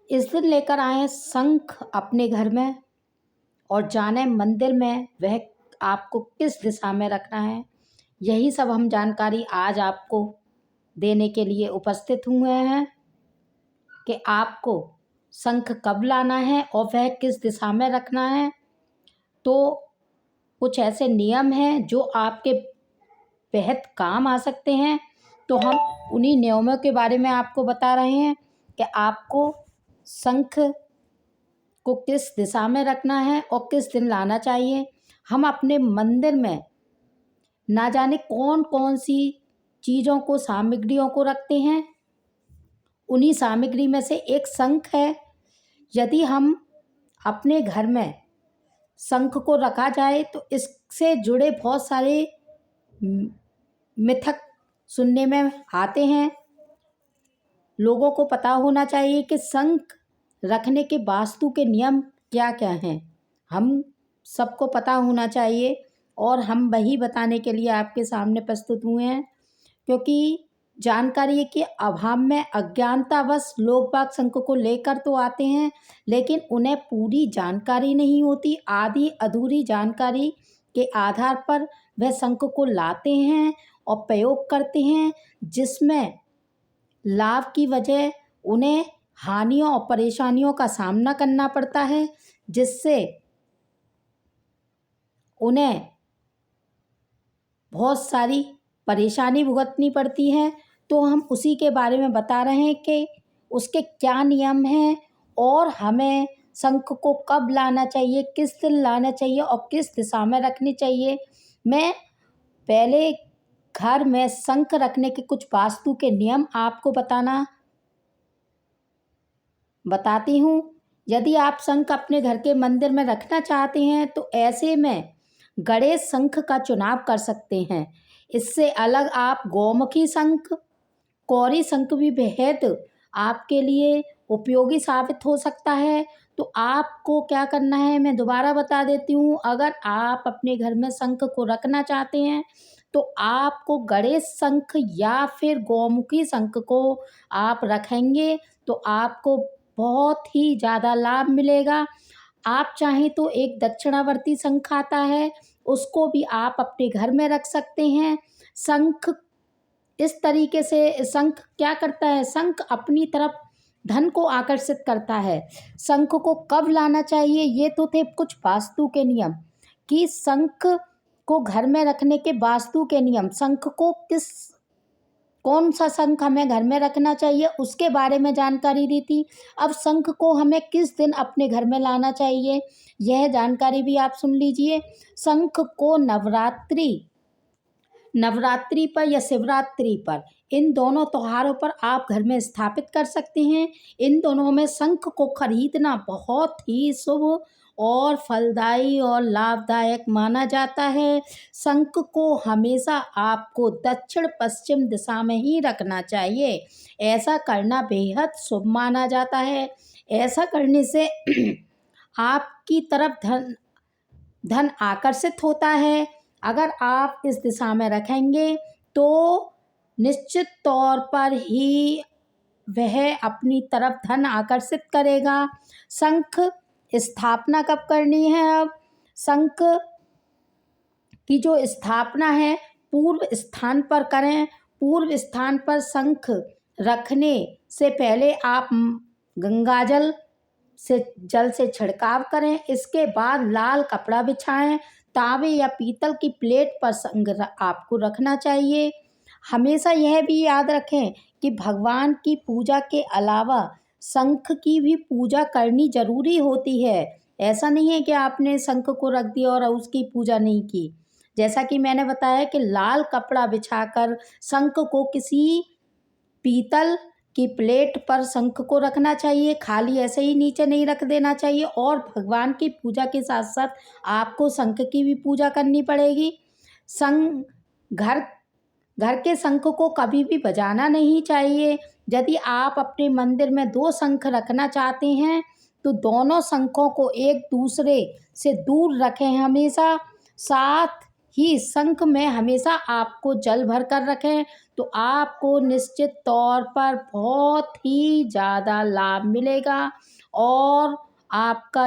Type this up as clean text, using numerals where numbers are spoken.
इस दिन लेकर आए शंख अपने घर में और जाने मंदिर में वह आपको किस दिशा में रखना है। यही सब हम जानकारी आज आपको देने के लिए उपस्थित हुए हैं कि आपको शंख कब लाना है और वह किस दिशा में रखना है। तो कुछ ऐसे नियम हैं जो आपके बेहद काम आ सकते हैं, तो हम उन्हीं नियमों के बारे में आपको बता रहे हैं कि आपको शंख को किस दिशा में रखना है और किस दिन लाना चाहिए। हम अपने मंदिर में ना जाने कौन कौन सी चीज़ों को, सामग्रियों को रखते हैं। उन्हीं सामग्री में से एक शंख है। यदि हम अपने घर में शंख को रखा जाए तो इससे जुड़े बहुत सारे मिथक सुनने में आते हैं। लोगों को पता होना चाहिए कि शंख रखने के वास्तु के नियम क्या क्या हैं। हम सबको पता होना चाहिए और हम वही बताने के लिए आपके सामने प्रस्तुत हुए हैं, क्योंकि जानकारी के अभाव में अज्ञानतावश लोग बाग शंख को लेकर तो आते हैं, लेकिन उन्हें पूरी जानकारी नहीं होती। आधी अधूरी जानकारी के आधार पर वह शंख को लाते हैं और प्रयोग करते हैं, जिसमें लाभ की वजह उन्हें हानियों और परेशानियों का सामना करना पड़ता है, जिससे उन्हें बहुत सारी परेशानी भुगतनी पड़ती है। तो हम उसी के बारे में बता रहे हैं कि उसके क्या नियम हैं और हमें शंख को कब लाना चाहिए, किस दिन लाना चाहिए और किस दिशा में रखनी चाहिए। मैं पहले घर में शंख रखने के कुछ वास्तु के नियम आपको बताती हूँ। यदि आप शंख अपने घर के मंदिर में रखना चाहते हैं तो ऐसे में गणेश शंख का चुनाव कर सकते हैं। इससे अलग आप गौमुखी शंख, कौरी शंख भी बेहद आपके लिए उपयोगी साबित हो सकता है। तो आपको क्या करना है मैं दोबारा बता देती हूँ। अगर आप अपने घर में शंख को रखना चाहते हैं तो आपको गणेश शंख या फिर गौमुखी शंख को आप रखेंगे तो आपको बहुत ही ज़्यादा लाभ मिलेगा। आप चाहें तो एक दक्षिणावर्ती शंख आता है, उसको भी आप अपने घर में रख सकते हैं। शंख इस तरीके से शंख क्या करता है, शंख अपनी तरफ धन को आकर्षित करता है। शंख को कब लाना चाहिए, ये तो थे कुछ वास्तु के नियम कि शंख को घर में रखने के वास्तु के नियम। शंख को कौन सा शंख हमें घर में रखना चाहिए उसके बारे में जानकारी दी थी। अब शंख को हमें किस दिन अपने घर में लाना चाहिए, यह जानकारी भी आप सुन लीजिए। शंख को नवरात्रि पर या शिवरात्रि पर, इन दोनों त्योहारों पर आप घर में स्थापित कर सकते हैं। इन दोनों में शंख को खरीदना बहुत ही शुभ और फलदायी और लाभदायक माना जाता है। शंख को हमेशा आपको दक्षिण पश्चिम दिशा में ही रखना चाहिए। ऐसा करना बेहद शुभ माना जाता है। ऐसा करने से आपकी तरफ धन आकर्षित होता है। अगर आप इस दिशा में रखेंगे तो निश्चित तौर पर ही वह अपनी तरफ धन आकर्षित करेगा। शंख स्थापना कब करनी है। अब शंख की जो स्थापना है पूर्व स्थान पर करें। पूर्व स्थान पर शंख रखने से पहले आप गंगाजल से जल से छिड़काव करें। इसके बाद लाल कपड़ा बिछाएं। तांबे या पीतल की प्लेट पर शंख आपको रखना चाहिए। हमेशा यह भी याद रखें कि भगवान की पूजा के अलावा शंख की भी पूजा करनी जरूरी होती है। ऐसा नहीं है कि आपने शंख को रख दिया और उसकी पूजा नहीं की। जैसा कि मैंने बताया कि लाल कपड़ा बिछाकर शंख को किसी पीतल की प्लेट पर शंख को रखना चाहिए। खाली ऐसे ही नीचे नहीं रख देना चाहिए। और भगवान की पूजा के साथ साथ आपको शंख की भी पूजा करनी पड़ेगी। घर के शंख को कभी भी बजाना नहीं चाहिए। यदि आप अपने मंदिर में 2 शंख रखना चाहते हैं तो दोनों शंखों को एक दूसरे से दूर रखें हमेशा। साथ ही शंख में हमेशा आपको जल भर कर रखें, तो आपको निश्चित तौर पर बहुत ही ज़्यादा लाभ मिलेगा और आपका